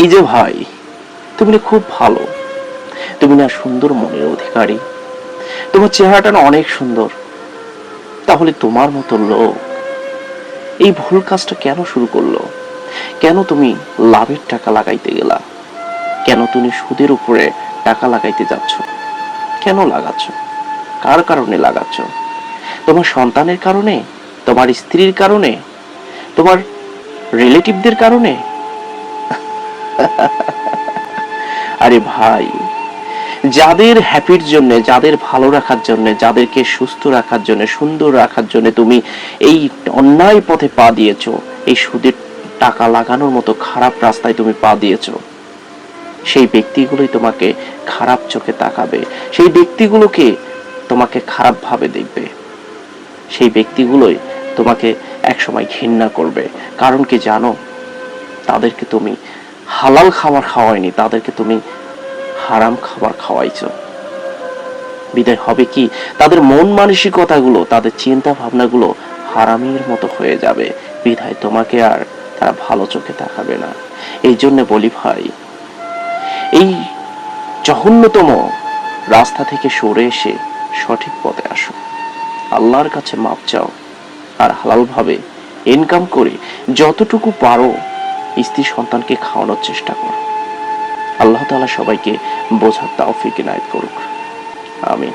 এই যে ভাই, তুমি না খুব ভালো, তুমি না সুন্দর মনের অধিকারী, তোমার চেহারাটা না অনেক সুন্দর, তাহলে তোমার মতো লোক এই ভুল কাজটা কেন শুরু করলো? কেন তুমি লাভের টাকা লাগাইতে গেলা? কেন তুমি সুদের উপরে টাকা লাগাইতে যাচ্ছ? কেন লাগাচ্ছ? কার কারণে লাগাচ্ছ? তোমার সন্তানের কারণে? তোমার স্ত্রীর কারণে? তোমার রিলেটিভদের কারণে? আরে ভাই, যাদের হ্যাপির জন্য, যাদের ভালো রাখার জন্য, যাদেরকে সুস্থ রাখার জন্য, সুন্দর রাখার জন্য তুমি এই অন্যায় পথে পা দিয়েছো, এই সুদের টাকা লাগানোর মতো খারাপ রাস্তায় তুমি পা দিয়েছো, সেই ব্যক্তিগুলোই তোমাকে খারাপ চোখে তাকাবে, সেই ব্যক্তিগুলোকে তোমাকে খারাপ ভাবে দেখবে, সেই ব্যক্তিগুলোই তোমাকে একসময় ঘৃণা করবে। কারণ কি জানো? তাদেরকে তুমি হালাল খাবার খাওয়াইনি, তাদেরকে তুমি হারাম খাবার খাওয়াইছো। বিদায় হবে কি, তাদের মন মানসিকতাগুলো, তাদের চিন্তা ভাবনাগুলো হারামির মতো হয়ে যাবে। বিধায় তোমাকে আর তারা ভালো চোখে তাকাবে না। এই জন্য বলি ভাই, এই জঘন্যতম রাস্তা থেকে সরে এসে সঠিক পথে আসো, আল্লাহর কাছে মাপ চাও, আর হালাল ভাবে ইনকাম করে যতটুকু পারো স্ত্রী সন্তানকে খাওয়ানোর চেষ্টা করো। আল্লাহ তাআলা সবাইকে বোঝার তৌফিক ইনায়েত করুক। আমিন।